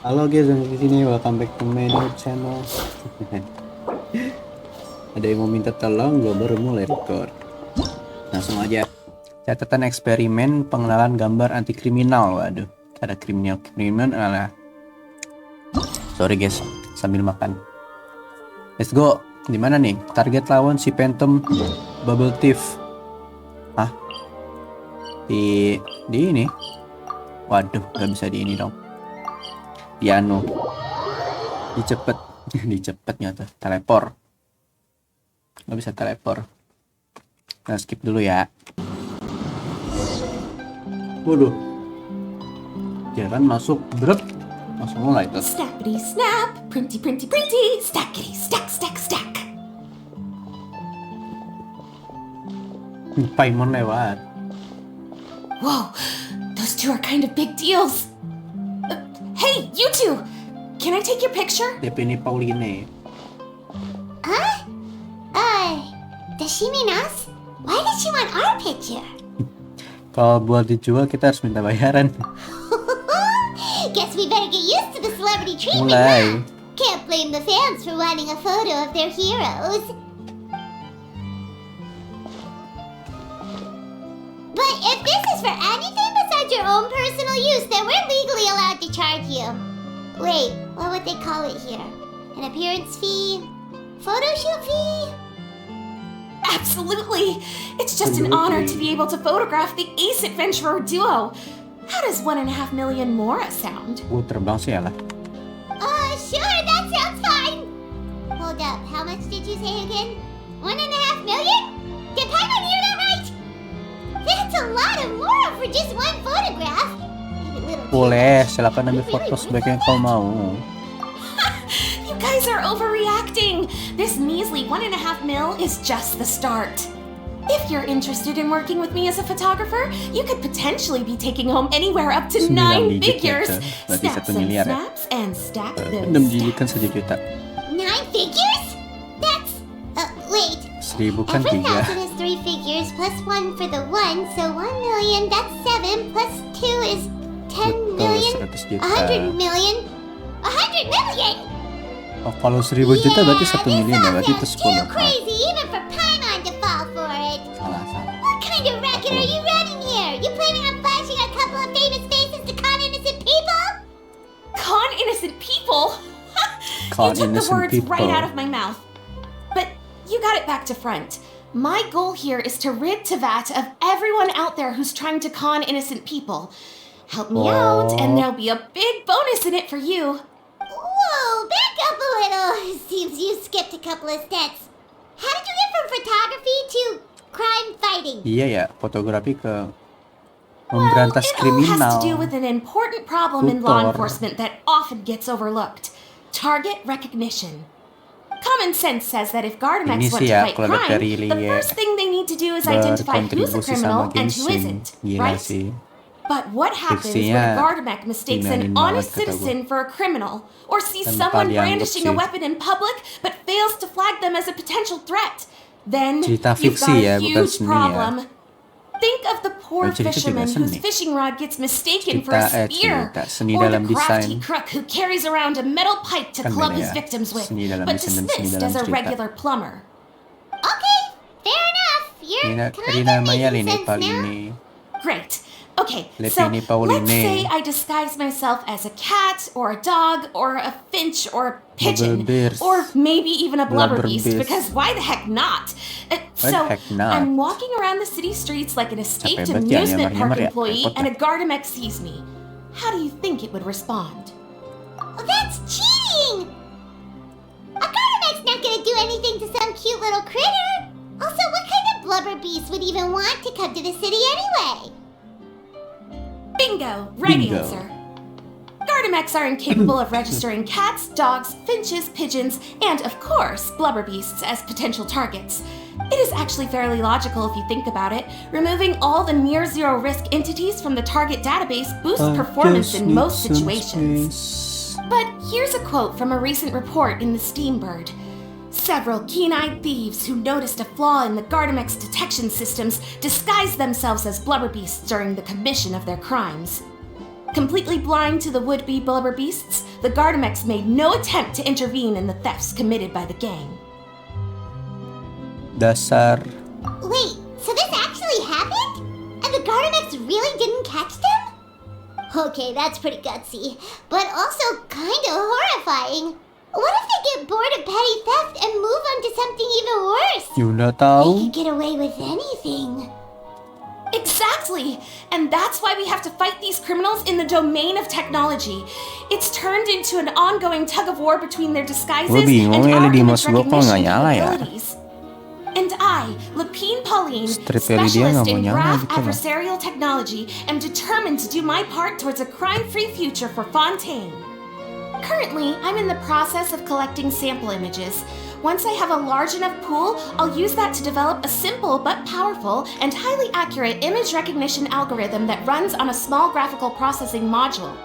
Halo guys, di sini welcome back to my new channel. Ada yang mau minta tolong, gue baru mulai record. Langsung aja. Catatan eksperimen pengenalan gambar anti-kriminal. Waduh, ada kriminal ala. Sorry guys, sambil makan. Let's go. Di mana nih? Target lawan si Phantom Bubble Thief. Hah? Di ini. Waduh, nggak bisa di ini dong. Piano. Dicepet. Dicepet nyata. Teleport. Nggak bisa teleport. Nah, skip dulu ya. Waduh. Jalan masuk. Brep. Langsung mulai tuh. Snappity snap. Printy printy printy. Stackity stack stack stack. Paimon lewat. Whoa. Those two are kind of big deals. Hey, you two! Can I take your picture? DP ini Pauline. Huh? Does she mean us? Why does she want our picture? Kalau buat dijual kita harus minta bayaran. Guess we better get used to the celebrity treatment Mulai. now. Can't blame the fans for wanting a photo of their heroes. But if this is for anything besides your own personal use, then we're legally allowed to charge you. Wait, what would they call it here? An appearance fee? Photo shoot fee? Absolutely! It's just an honor to be able to photograph the Ace Adventurer duo. How does 1.5 million more sound? Terbang sih ya lah. Sure, that sounds fine. Hold up, how much did you say again? 1.5 million? Did Paimon hear that right? That's a lot of moral for just one photograph. Maybe a little too Boleh, much. silakan ambil foto sebaik yang kau mau. You guys are overreacting! This measly 1.5 mil is just the start. If you're interested in working with me as a photographer, you could potentially be taking home anywhere up to 9 figures. Berarti Snaps 1 and miliar ya. snaps and stack those 6 jili kan stacks. 1 juta. 9 figures? That's... wait. 1000 kan Every 3. thousand is 3 figures plus 1 for the 1, so 1 million, that's 7, plus 2 is 10 million, 100 juta. 100 million, 100 million! Oh, kalau 1000 juta berarti 1 miliar ya, berarti itu This 10. sounds too crazy even for Paimon to fall for it. Salah. What kind of racket are you running here? You planning on flashing a couple of famous faces to con innocent people? Con innocent people? Con You took the innocent words right people. out of my mouth. But you got it back to front. My goal here is to rid Tavat of everyone out there who's trying to con innocent people. Help me out, and there'll be a big bonus in it for you. Whoa, back up a little. Seems you skipped a couple of steps. How did you get from photography to crime fighting? Iya ya, fotografi ke Well, memberantas it all has kriminal. to do with an important problem in law Tutor. enforcement that often gets overlooked. Target recognition. Common sense says that if Ini Gardamex want sih to ya, fight kalau crime, dari the first thing they need to do is identify who's a berkontribusi criminal sama and who Genshin. isn't, Gila right? sih. But what happens when Fiksinya Gardamex mistakes emailin an honest banget kata citizen for a criminal, or sees Tanpa someone dianggap brandishing a sih. weapon in public but fails to flag them as a potential threat? Then Cerita you've fiksi got ya, a bukan huge seni ya. problem. Think of the poor Oh, cerita juga fisherman whose seni. fishing rod gets mistaken for a spear, cerita seni or the dalam crafty desain. crook who carries around a metal pipe to Kan club beda his ya. victims with, Seni dalam but desain dan seni dismissed dalam as a cerita. regular plumber. Okay, fair enough. You're kind Rina of Maya making ini sense pagi now. ini. Great. Okay, Let so me Pauline. let's say I disguise myself as a cat, or a dog, or a finch, or a pigeon, Blubberbeast. or maybe even a blubber beast, Blubberbeast. because why the heck not? Why the heck not? I'm walking around the city streets like an escaped Capek banget ya, amusement park nyamar-nyamar ya, employee, repot and ya. a Gardamex sees me. How do you think it would respond? Oh, that's cheating! A Gardamex not gonna do anything to some cute little critter. Also, what kind of blubber beast would even want to come to the city anyway? Bingo! Right Bingo. answer. Gardamex are incapable of registering cats, dogs, finches, pigeons, and, of course, blubber beasts as potential targets. It is actually fairly logical if you think about it. Removing all the near zero risk entities from the target database boosts performance in most situations. But here's a quote from a recent report in the Steambird. Several keen-eyed thieves who noticed a flaw in the Gardamex detection systems disguised themselves as blubber beasts during the commission of their crimes. Completely blind to the would-be blubber beasts, the Gardamex made no attempt to intervene in the thefts committed by the gang. Dasar. Wait, so this actually happened? And the Gardamex really didn't catch them? Okay, that's pretty gutsy, but also kinda horrifying. What if they get bored of petty theft and move on to something even worse? Yuna They tahu. could get away with anything. Exactly! And that's why we have to fight these criminals in the domain of technology. It's turned into an ongoing tug of war between their disguises Gua bingung and ya, our LED image mouse gua kok nggak recognition nyala ya? capabilities. And I, Lapine Pauline, Strip LED-nya specialist nggak mau in nyala graph gitu loh. adversarial technology, am determined to do my part towards a crime-free future for Fontaine. Currently, I'm in the process of collecting sample images. Once I have a large enough pool, I'll use that to develop a simple but powerful and highly accurate image recognition algorithm that runs on a small graphical processing module.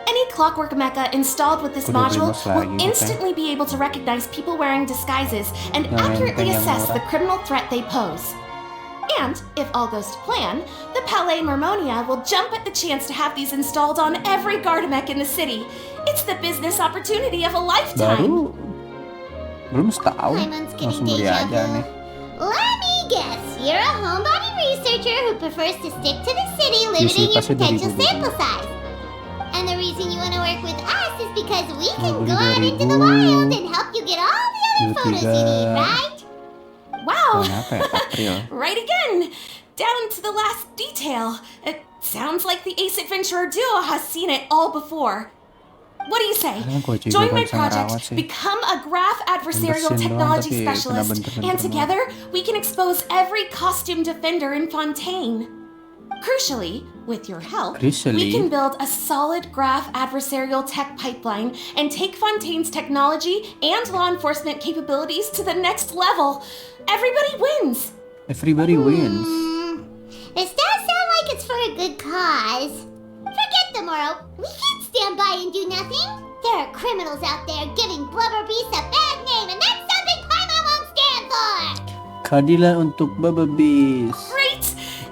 Any clockwork mecha installed with this Udah beli module mouse will lagi, instantly be able to recognize people wearing disguises and Yang accurately enteng yang assess murah. the criminal threat they pose. And, if all goes to plan, the Palais Mermonia will jump at the chance to have these installed on every Gardamek in the city. It's the business opportunity of a lifetime. Belum setahun. Paimon's getting Langsung beli deja aja vu. nih. Let me guess, you're a homebody researcher who prefers to stick to the city, limiting your pasti dari potential Google. sample size. And the reason you want to work with us is because we can beli go out dari into the Google. wild and help you get all the other Beli photos you need, 3. right? Wow! Kenapa ya? April. Right again! Down to the last detail. It sounds like the Ace Adventurer duo has seen it all before. What do you say? Kayaknya gua juga Join nggak my bisa ngerawat project, sih. become a graph adversarial Bersihin doang, technology tapi kena specialist, bentur-bentur and mulu. together we can expose every costume defender in Fontaine. Crucially, with your help, we can build a solid graph adversarial tech pipeline and take Fontaine's technology and law enforcement capabilities to the next level. Everybody wins! Everybody wins. This does sound like it's for a good cause. Forget tomorrow. We can't stand by and do nothing. There are criminals out there giving Blubber Beast a bad name, and that's something Paimon won't stand for. Keadilan untuk Baba Beast. Great!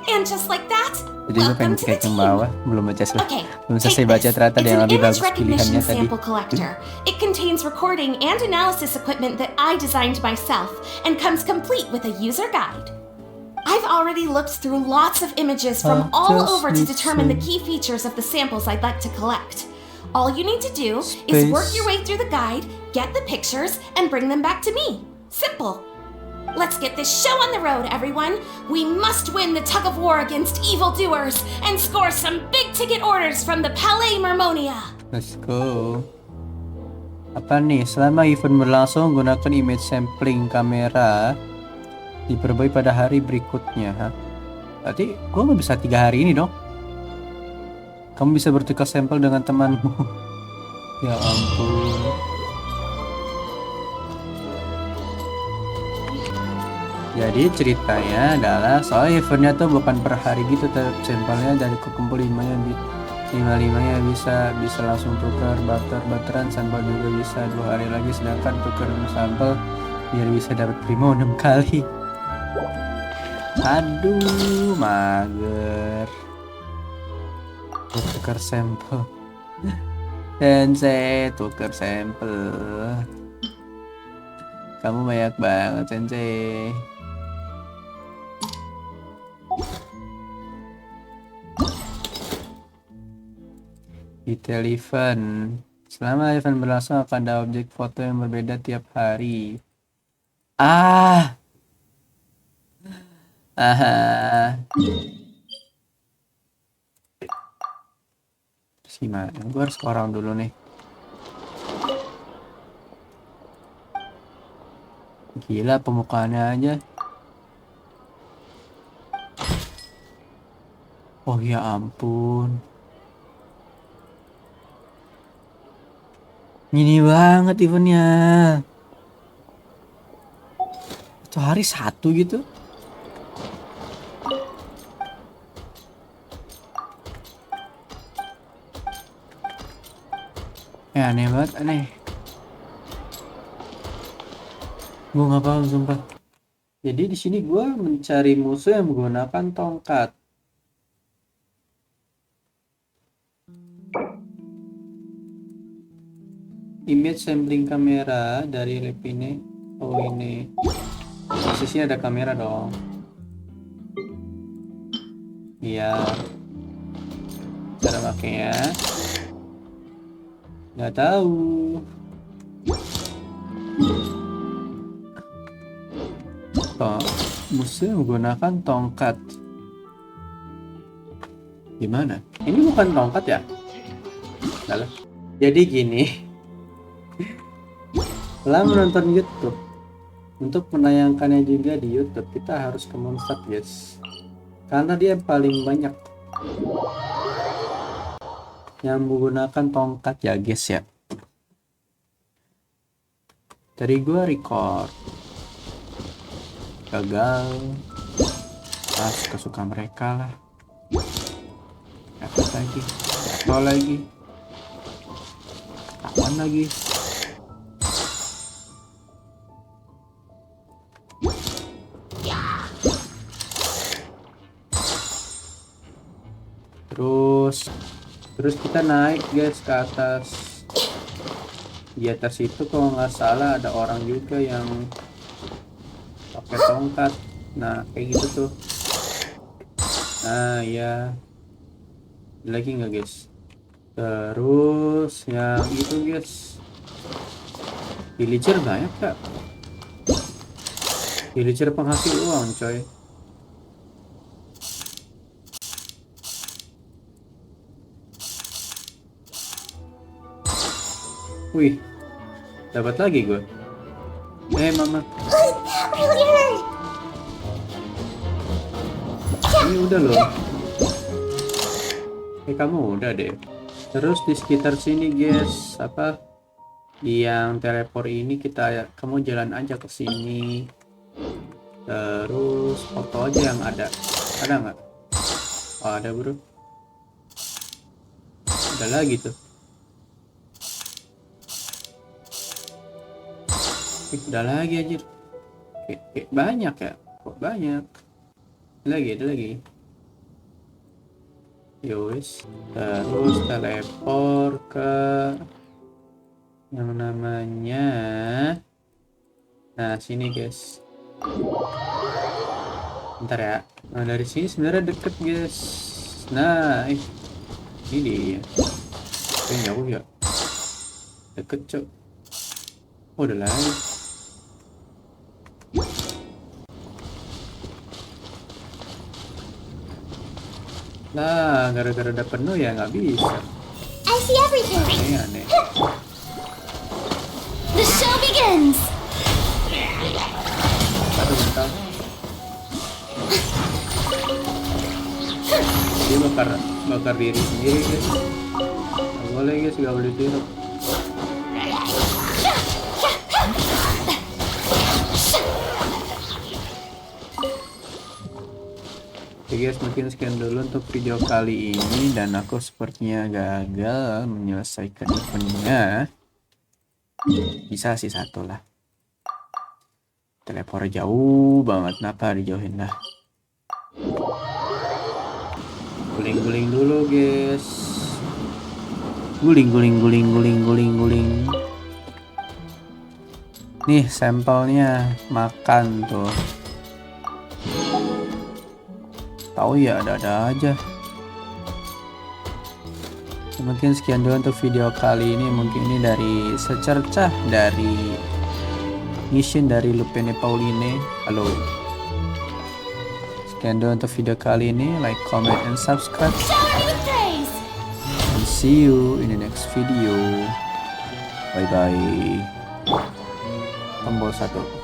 And just like that, Jadi gue welcome pengen to the cek yang team. bawah, belum baca sih. Okay, Belum take selesai baca this. ternyata It's ada yang an lebih image bagus recognition pilihannya tadi. sample collector. It contains recording and analysis equipment that I designed myself and comes complete with a user guide. I've already looked through lots of images from all just over to need determine the some key features of the samples I'd like to collect. All you need to do is work your way through the guide, get the pictures, and bring them back to me. Simple. Let's get this show on the road, everyone. We must win the tug of war against evildoers and score some big-ticket orders from the Palais Mermonia. Let's go. Apa nih? Selama event berlangsung, gunakan image sampling kamera diperbarui pada hari berikutnya. Ha? Berarti gue nggak bisa 3 hari ini dong. Kamu bisa bertukar sampel dengan temanmu. Ya ampun. Jadi ceritanya adalah soal eventnya tuh bukan per hari gitu, sampelnya dari kekumpul 5-5-nya bisa langsung tukar barteran, sampel juga bisa 2 hari lagi, sedangkan tukar sampel biar bisa dapat primo 6 kali. Aduh, mager. Tukar sampel. Sensei, tukar sampel. Kamu banyak banget, Sensei. Detail event. Selama event berlangsung akan ada objek foto yang berbeda tiap hari. Aha. Terus gimana? Gue harus ke orang dulu nih. Gila pembukaannya aja. Oh ya ampun. Ini banget eventnya. Itu hari 1 gitu. Ya aneh banget, aneh. Gue nggak paham sumpah. Jadi di sini gue mencari musuh yang menggunakan tongkat. Image sampling kamera dari lab ini. Oh ini. Di sini ada kamera dong. Iya. Cara makainya. Nggak tahu. Mesti menggunakan tongkat. Gimana? Ini bukan tongkat ya? Salah. Jadi gini. Setelah menonton YouTube, untuk menayangkannya juga di YouTube, kita harus ke Monster, guys. Karena dia paling banyak yang menggunakan tongkat ya, guys ya. Tadi gua record gagal. Suka mereka lah. Dapat lagi, jatuh lagi, tawan lagi. Terus kita naik guys ke atas. Di atas itu kalau nggak salah ada orang juga yang pakai tongkat. Nah kayak gitu tuh. Nah ya, lagi nggak guys? Terus yang itu guys, villager banyak kak. Villager penghasil uang coy. Wih, dapat lagi gue. Mama. Ini udah loh. Kamu udah deh. Terus di sekitar sini guys, apa yang teleport ini kamu jalan aja ke sini. Terus foto aja yang ada nggak? Oh ada bro. Ada lagi tuh. Udah lagi aja. Kayak banyak ya. Kok banyak? Ada lagi. Yowes. Terus teleport ke yang namanya. Nah sini guys. Bentar ya. Nah dari sini sebenarnya deket guys. Nah ini dia. Jauh ya. Deket cok. Oh, udah lagi. Lah, gara-gara udah penuh ya nggak bisa. I see everything. Aneh. The show begins. Aduh, bentar. Dia bakar diri sendiri guys. Nggak boleh guys, nggak boleh tiru. Oke guys, mungkin sekian dulu untuk video kali ini, dan aku sepertinya gagal menyelesaikan eventnya. Bisa sih satu lah. Teleport jauh banget, kenapa dijauhin lah. Guling-guling dulu guys. Guling. Nih sampelnya, makan tuh. Tahu ya, ada aja. Mungkin sekian dulu untuk video kali ini. Mungkin ini dari secercah dari mission dari Lupene Pauline. Halo. Sekian dulu untuk video kali ini. Like, comment, and subscribe. And see you in the next video. Bye bye. Tombol 1.